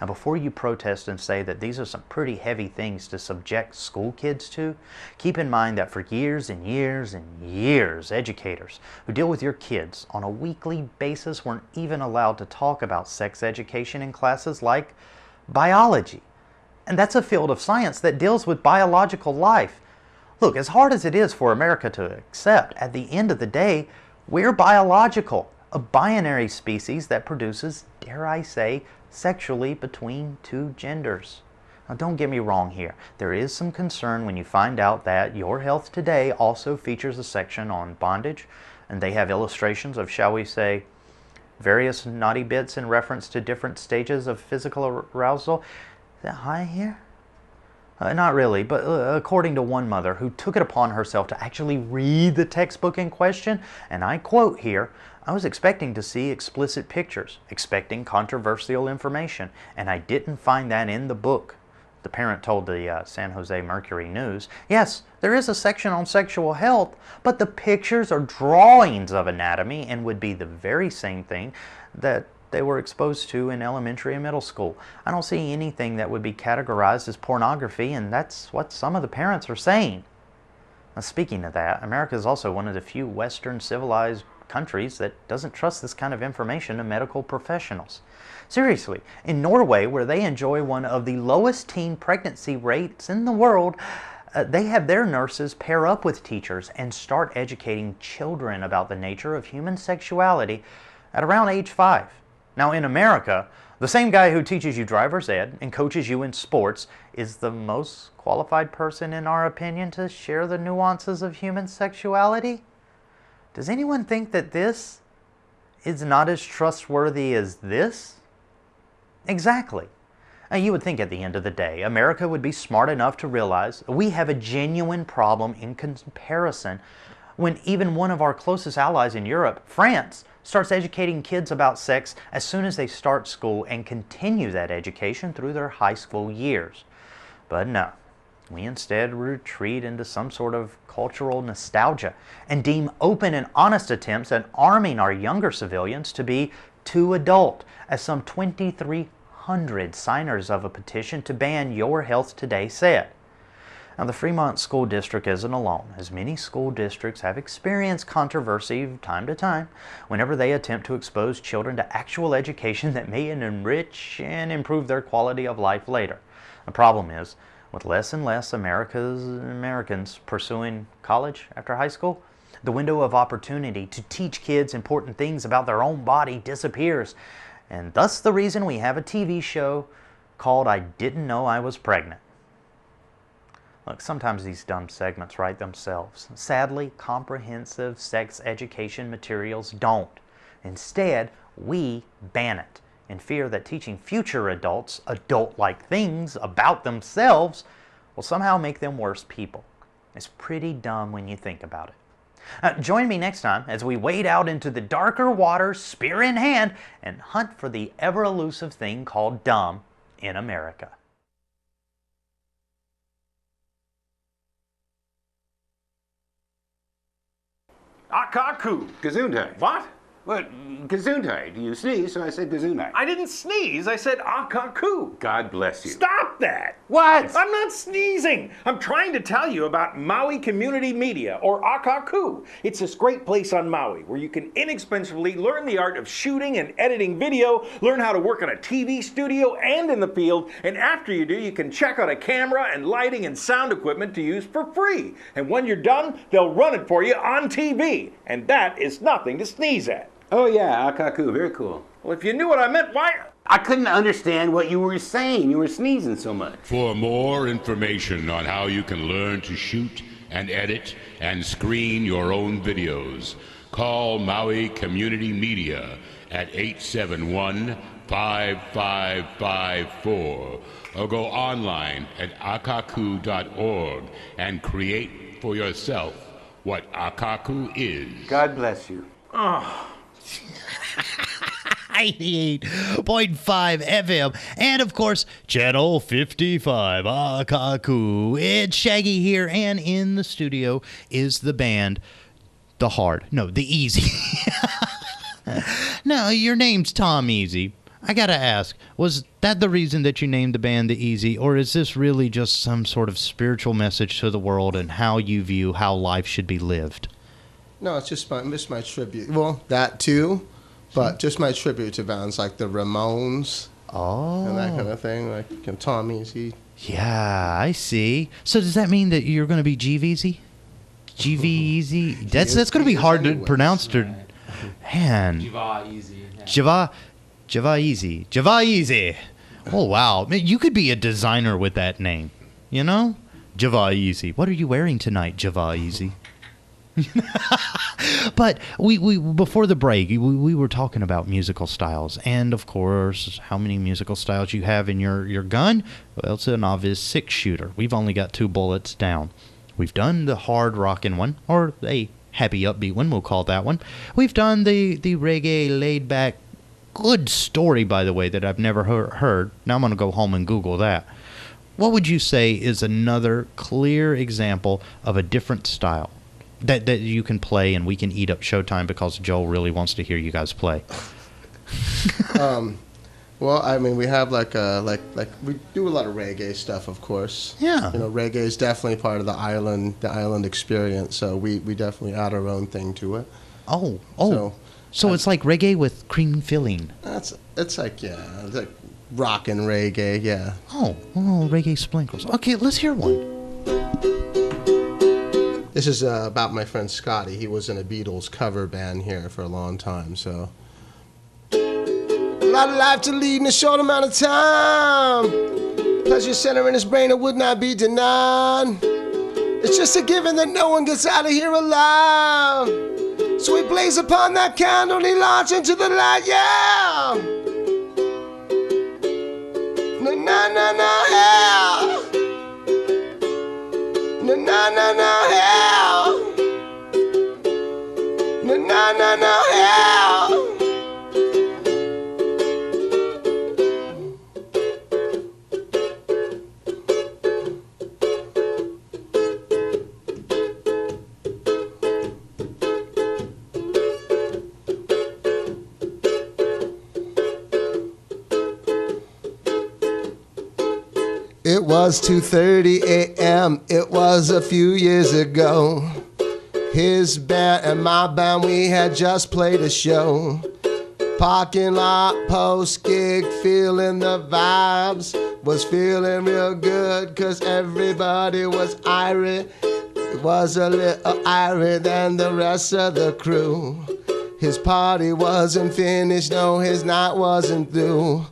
Now, before you protest and say that these are some pretty heavy things to subject school kids to, keep in mind that for years and years and years, educators who deal with your kids on a weekly basis weren't even allowed to talk about sex education in classes like biology. And that's a field of science that deals with biological life. Look, as hard as it is for America to accept, at the end of the day, we're biological, a binary species that produces, dare I say, sexually between two genders. Now, don't get me wrong here. There is some concern when you find out that Your Health Today also features a section on bondage, and they have illustrations of, shall we say, various naughty bits in reference to different stages of physical arousal. Is that high here? Not really, but according to one mother who took it upon herself to actually read the textbook in question, and I quote here, "I was expecting to see explicit pictures, expecting controversial information, and I didn't find that in the book." The parent told the San Jose Mercury News, "Yes, there is a section on sexual health, but the pictures are drawings of anatomy and would be the very same thing that they were exposed to in elementary and middle school. I don't see anything that would be categorized as pornography," and that's what some of the parents are saying. Now, speaking of that, America is also one of the few Western civilized countries that doesn't trust this kind of information to medical professionals. Seriously, in Norway, where they enjoy one of the lowest teen pregnancy rates in the world, they have their nurses pair up with teachers and start educating children about the nature of human sexuality at around age 5. Now, in America, the same guy who teaches you driver's ed and coaches you in sports is the most qualified person, in our opinion, to share the nuances of human sexuality. Does anyone think that this is not as trustworthy as this? Exactly. Now, you would think at the end of the day, America would be smart enough to realize we have a genuine problem in comparison when even one of our closest allies in Europe, France, starts educating kids about sex as soon as they start school and continue that education through their high school years. But no, we instead retreat into some sort of cultural nostalgia and deem open and honest attempts at arming our younger civilians to be too adult, as some 2,300 signers of a petition to ban Your Health Today said. Now, the Fremont School District isn't alone, as many school districts have experienced controversy time to time whenever they attempt to expose children to actual education that may enrich and improve their quality of life later. The problem is, with less and less Americans pursuing college after high school, the window of opportunity to teach kids important things about their own body disappears, and thus the reason we have a TV show called I Didn't Know I Was Pregnant. Look, sometimes these dumb segments write themselves. Sadly, comprehensive sex education materials don't. Instead, we ban it in fear that teaching future adults adult-like things about themselves will somehow make them worse people. It's pretty dumb when you think about it. Join me next time as we wade out into the darker waters, spear in hand, and hunt for the ever-elusive thing called dumb in America. KAKU. Gesundheit. What? What? Gesundheit. You sneezed, so I said Gesundheit. I didn't sneeze. I said KAKU. God bless you. Stop that. What? I'm not sneezing. I'm trying to tell you about Maui Community Media, or KAKU. It's this great place on Maui where you can inexpensively learn the art of shooting and editing video, learn how to work in a TV studio and in the field, and after you do, you can check out a camera and lighting and sound equipment to use for free. And when you're done, they'll run it for you on TV. And that is nothing to sneeze at. Oh yeah, KAKU. Very cool. Well, if you knew what I meant, why? I couldn't understand what you were saying. You were sneezing so much. For more information on how you can learn to shoot and edit and screen your own videos. Call Maui Community Media at 871-5554 or go online at akaku.org and create for yourself what Akaku is. God bless you. 88.5 FM, and of course, Channel 55, Akaku. It's Shaggy here, and in the studio is the band, The Eazy. No, your name's Tom Eazy. I gotta ask, was that the reason that you named the band The Eazy, or is this really just some sort of spiritual message to the world and how you view how life should be lived? No, it's just my tribute. Well, that too, but just my tribute to bands like the Ramones. Oh. And that kind of thing, like Tom Eazy. Yeah, I see. So does that mean that you're going to be GVeezy? GVeezy? That's going to be hard to pronounce. Man. Java Easy. Java Eazy. Oh, wow. Man, you could be a designer with that name. You know? Java Eazy. What are you wearing tonight, Java Eazy? But we before the break, we were talking about musical styles. And, of course, how many musical styles you have in your gun? Well, it's a novice 6-shooter. We've only got 2 bullets down. We've done the hard rockin' one, or a happy upbeat one, we'll call that one. We've done the reggae laid-back, good story, by the way, that I've never heard. Now I'm going to go home and Google that. What would you say is another clear example of a different style that you can play and we can eat up showtime because Joel really wants to hear you guys play? Well, I mean, we have like we do a lot of reggae stuff, of course. Yeah. You know, reggae is definitely part of the island experience. So we definitely add our own thing to it. Oh. So it's like reggae with cream filling. It's like rock and reggae, yeah. Oh, reggae sprinkles. Okay, let's hear one. This is about my friend Scotty. He was in a Beatles cover band here for a long time, so. A lot of life to lead in a short amount of time. Pleasure center in his brain, it would not be denied. It's just a given that no one gets out of here alive. So he blaze upon that candle and he launch into the light, yeah. Na-na-na-na, yeah. Na-na-na-na, yeah. Na-na-na-na, yeah. It was 2:30 a.m. It was a few years ago. His band and my band, we had just played a show. Parking lot, post-gig, feeling the vibes. Was feeling real good, cause everybody was irie. It was a little irie than the rest of the crew. His party wasn't finished, no, his night wasn't through.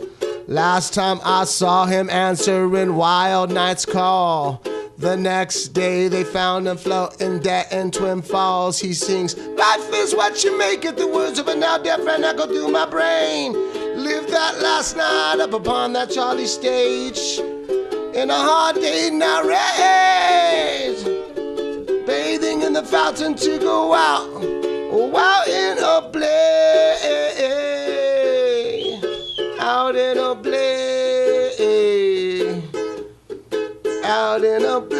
Last time I saw him answering Wild Night's call. The next day they found him floating dead in Twin Falls. He sings, life is what you make it. The words of a now dead friend echo through my brain. Lived that last night up upon that Charlie stage. In a hard day now rage. Bathing in the fountain to go out. Out in a blaze. Out in a blaze, out in a blaze,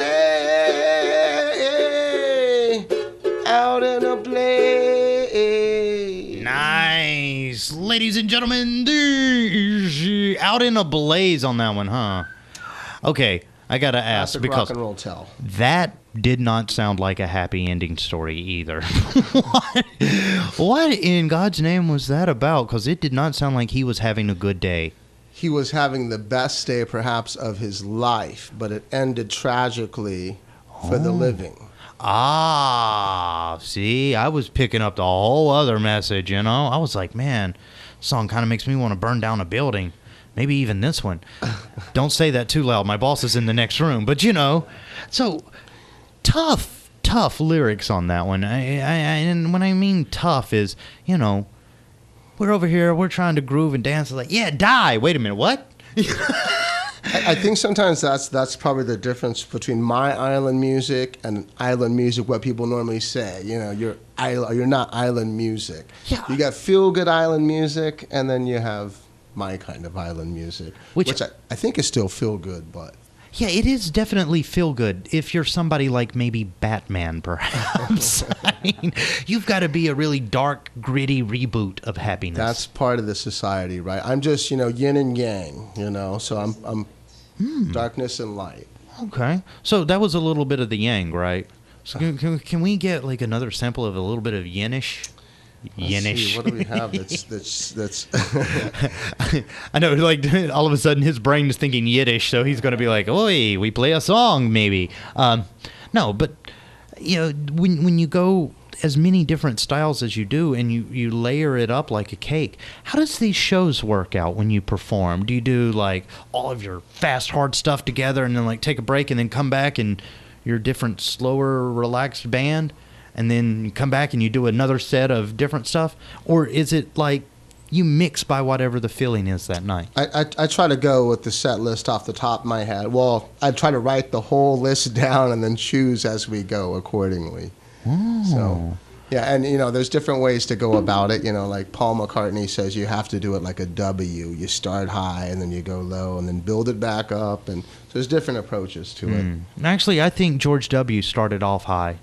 out in a blaze. Nice. Ladies and gentlemen, out in a blaze on that one, huh? Okay, I gotta ask, Classic because rock and roll tell. that did not sound like a happy ending story either. What in God's name was that about? Because it did not sound like he was having a good day. He was having the best day perhaps of his life, but it ended tragically for the living. Ah, see, I was picking up the whole other message, you know? I was like, man, this song kind of makes me want to burn down a building. Maybe even this one. Don't say that too loud. My boss is in the next room. But, you know, so tough tough lyrics on that one. And when I mean tough is, you know, we're over here, we're trying to groove and dance. Like, yeah, die. Wait a minute, what? I think sometimes that's probably the difference between my island music and island music, what people normally say. You know, you're not island music. Yeah. You got feel-good island music, and then you have my kind of island music, which I think is still feel-good, but... Yeah, it is definitely feel good if you're somebody like maybe Batman, perhaps. I mean, you've got to be a really dark, gritty reboot of happiness. That's part of the society, right? I'm just, you know, yin and yang, you know, so I'm darkness and light. Okay. So that was a little bit of the yang, right? So can we get like another sample of a little bit of yinish? Yinish. What do we have that's I know, like, all of a sudden his brain is thinking Yiddish, so he's going to be like, oi, we play a song, maybe. No, but, you know, when you go as many different styles as you do and you layer it up like a cake, how does these shows work out when you perform? Do you do, like, all of your fast, hard stuff together and then, like, take a break and then come back and your different, slower, relaxed band? And then you come back and you do another set of different stuff? Or is it like you mix by whatever the feeling is that night? I try to go with the set list off the top of my head. Well, I try to write the whole list down and then choose as we go accordingly. Oh. So, yeah, and, you know, there's different ways to go about it. You know, like Paul McCartney says you have to do it like a W. You start high and then you go low and then build it back up. And so there's different approaches to it. Actually, I think George W. started off high.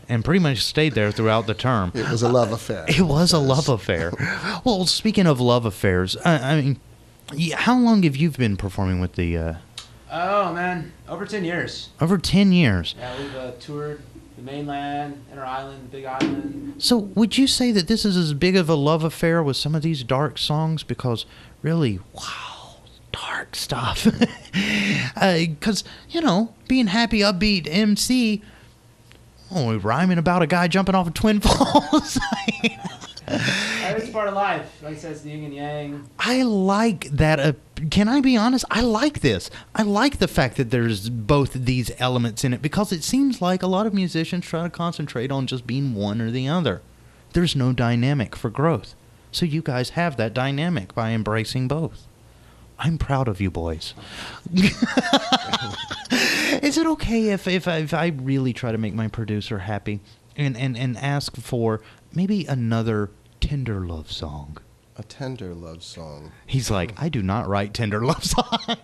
And pretty much stayed there throughout the term. It was a love affair. It was a love affair. Well, speaking of love affairs, I mean, how long have you been performing with the... Oh, man, over 10 years. Over 10 years. Yeah, we've toured the mainland, Inner Island, the Big Island. So would you say that this is as big of a love affair with some of these dark songs? Because really, wow, dark stuff. Because, you know, being happy, upbeat MC... Oh, rhyming about a guy jumping off of Twin Falls. It's part of life. Like I said, it's the yin and yang. I like that. Can I be honest? I like this. I like the fact that there's both these elements in it because it seems like a lot of musicians try to concentrate on just being one or the other. There's no dynamic for growth. So you guys have that dynamic by embracing both. I'm proud of you boys. Is it okay if I really try to make my producer happy and ask for maybe another tender love song? A tender love song. He's like, I do not write tender love songs.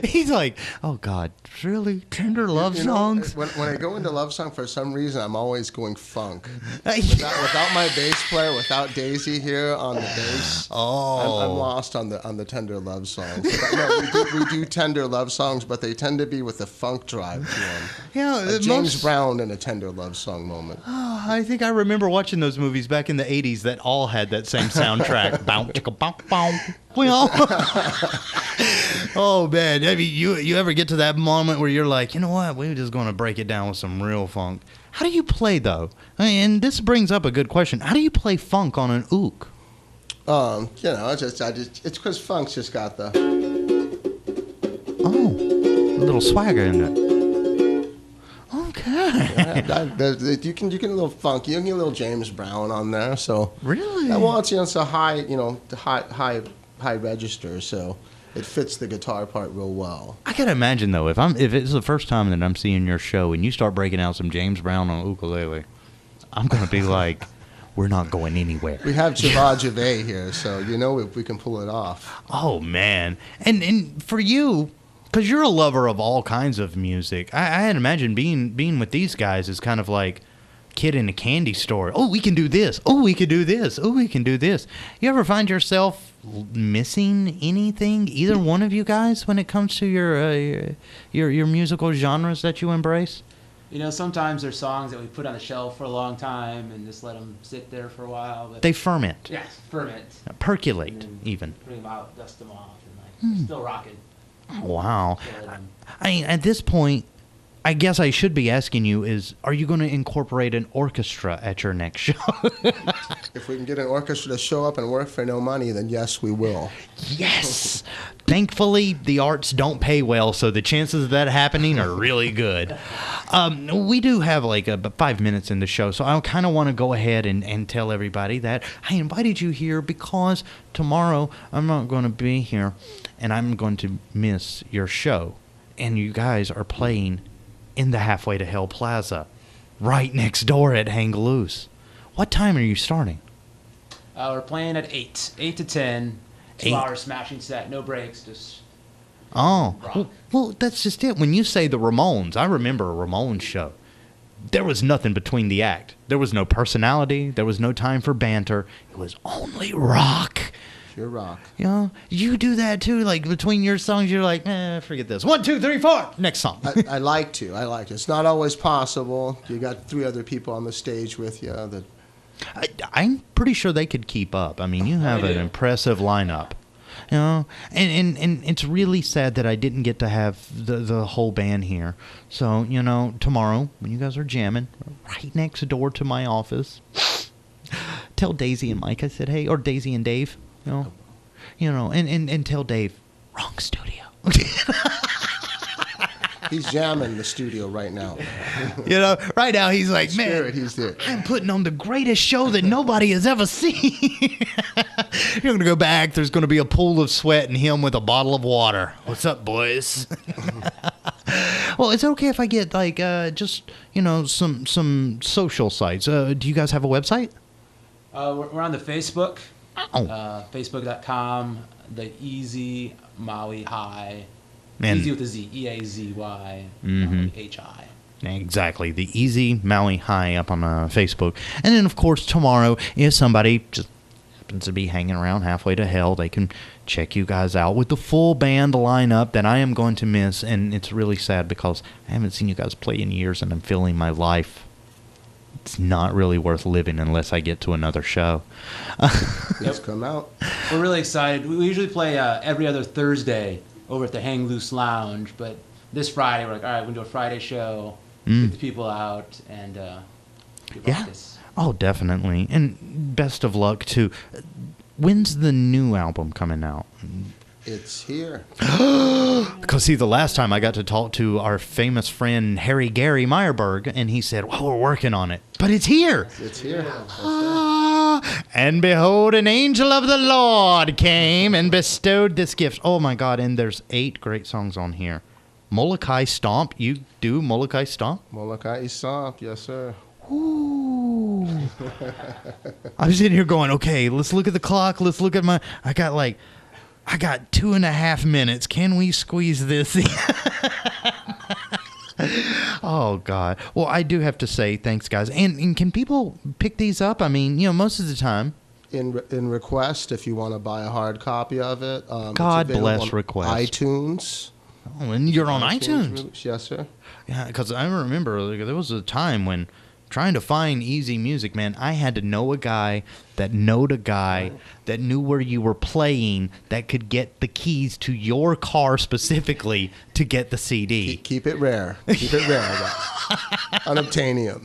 He's like, oh God, really? Tender love songs? When I go into love song, for some reason, I'm always going funk. Without my bass player, without Daisy here on the bass, I'm lost on the tender love songs. We do tender love songs, but they tend to be with a funk drive to them. Yeah, James Brown in a tender love song moment. Oh, I think I remember watching those movies back in the 80s that all had that same soundtrack. Bow, chicka, bow, bow. Oh man, I mean, you ever get to that moment where you're like, you know what, we're just going to break it down with some real funk. How do you play though? I mean, and this brings up a good question. How do you play funk on an ook? You know, it's because funk's just got the a little swagger in it. Okay. You can a little funky. You can get a little James Brown on there. So really, well, it's a high, high register. So it fits the guitar part real well. I can imagine though, if it's the first time that I'm seeing your show and you start breaking out some James Brown on ukulele, I'm gonna be like, we're not going anywhere. We have Java here, so if we can pull it off. Oh man, and for you, because you're a lover of all kinds of music, I imagine being with these guys is kind of like kid in a candy store. Oh, we can do this. Oh, we can do this. Oh, we can do this. You ever find yourself missing anything, either one of you guys, when it comes to your musical genres that you embrace? Sometimes there's songs that we put on the shelf for a long time and just let them sit there for a while. But they ferment. Yes, ferment. Percolate, even. Bring them out, dust them off, and still rocking. Wow. I mean, at this point, I guess I should be asking you is, are you going to incorporate an orchestra at your next show? If we can get an orchestra to show up and work for no money, then yes, we will. Yes! Thankfully, the arts don't pay well, so the chances of that happening are really good. We do have like about 5 minutes in the show, so I kind of want to go ahead and tell everybody that I invited you here because tomorrow I'm not going to be here, and I'm going to miss your show. And you guys are playing in the Halfway to Hell Plaza, right next door at Hang Loose. What time are you starting? We're playing at 8 to 10, 2 8. hour smashing set, no breaks, just Oh, rock. well, that's just it. When you say the Ramones, I remember a Ramones show. There was nothing between the act. There was no personality. There was no time for banter. It was only rock. Pure rock. You know, you do that too. Like between your songs, you're like, forget this. 1, 2, 3, 4. Next song. I like to. It's not always possible. You got 3 other people on the stage with you. I'm pretty sure they could keep up. I mean, you have an impressive lineup. You know, and it's really sad that I didn't get to have the whole band here. So, you know, tomorrow when you guys are jamming, right next door to my office, tell Daisy and Mike I said hey, or Daisy and Dave. You know, and tell Dave, wrong studio. He's jamming the studio right now. You know, right now he's like, man, Spirit, he's there. I'm putting on the greatest show that nobody has ever seen. You're going to go back. There's going to be a pool of sweat and him with a bottle of water. What's up, boys? Well, is it okay if I get like just, you know, some social sites? Do you guys have a website? We're on the Facebook. Oh. Facebook.com, The Eazy Maui High. And Easy with a Z, E-A-Z-Y, H-I. Exactly. The Eazy Maui High up on Facebook. And then, of course, tomorrow, if somebody just happens to be hanging around Halfway to Hell, they can check you guys out with the full band lineup that I am going to miss. And it's really sad because I haven't seen you guys play in years, and I'm feeling my life. It's not really worth living unless I get to another show. Please come out. We're really excited. We usually play every other Thursday over at the Hang Loose Lounge, but this Friday we're like, all right, we're going to do a Friday show, get the people out, and Yeah. Oh, definitely. And best of luck, too. When's the new album coming out? It's here. Because, see, the last time I got to talk to our famous friend Harry Gary Meyerberg, and he said, well, we're working on it. But it's here. It's here. And behold, an angel of the Lord came and bestowed this gift. Oh, my God. And there's 8 great songs on here. Molokai Stomp. You do Molokai Stomp? Molokai Stomp. Yes, sir. Ooh. I was sitting here going, okay, let's look at the clock. Let's look at I got 2.5 minutes. Can we squeeze this in? Oh, God. Well, I do have to say thanks, guys. And can people pick these up? I mean, you know, most of the time. In Request, if you want to buy a hard copy of it. God it's bless on Request. iTunes. Oh, and you're on iTunes. Yes, sir. Yeah, because I remember there was a time when trying to find easy music, man, I had to know a guy that knowed a guy that knew where you were playing that could get the keys to your car specifically to get the CD. Keep it rare. Keep it rare. Unobtainium.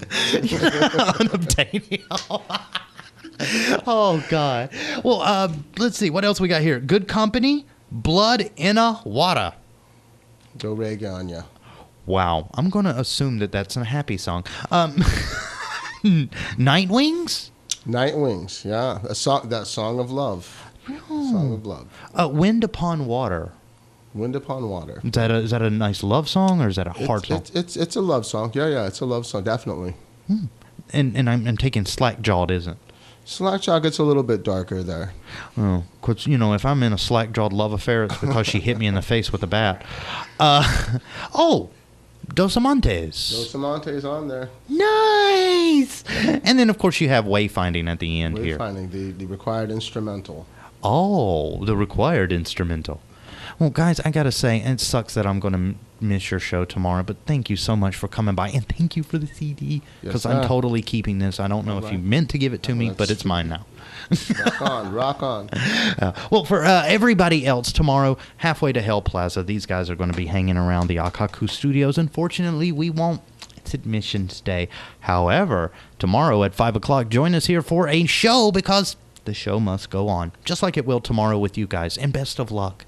Unobtainium. Oh, God. Well, let's see. What else we got here? Good Company, Blood in a Water. Go Ray Gagne. Wow. I'm going to assume that that's a happy song. Nightwings? Nightwings, yeah. That Song of Love. Oh. Song of Love. Wind Upon Water. Wind Upon Water. Is that a nice love song, or is that a hard song? It's a love song. Yeah, it's a love song, definitely. And I'm taking Slack-Jawed, isn't? Slack-Jaw gets a little bit darker there. Oh, because, you know, if I'm in a slack-jawed love affair, it's because she hit me in the face with a bat. Dos Amantes. Dos Amantes on there. Nice! And then, of course, you have Wayfinding at the end here. Wayfinding, the required instrumental. Oh, the required instrumental. Well, guys, I got to say, it sucks that I'm going to miss your show tomorrow, but thank you so much for coming by, and thank you for the CD, because I'm totally keeping this. I don't know if you meant to give it to me, but it's mine now. Rock on, rock on. Well, for everybody else, tomorrow, Halfway to Hell Plaza, these guys are going to be hanging around the KAKU studios. Unfortunately, we won't. It's Admissions Day. However, tomorrow at 5 o'clock, join us here for a show, because the show must go on, just like it will tomorrow with you guys. And best of luck.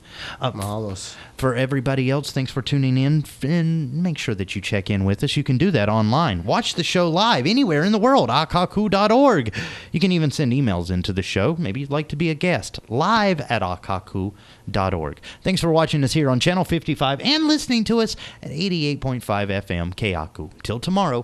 For everybody else, thanks for tuning in, and make sure that you check in with us. You can do that online. Watch the show live anywhere in the world, akaku.org. You can even send emails into the show. Maybe you'd like to be a guest, live at akaku.org. Thanks for watching us here on Channel 55 and listening to us at 88.5 FM KAKU. Till tomorrow.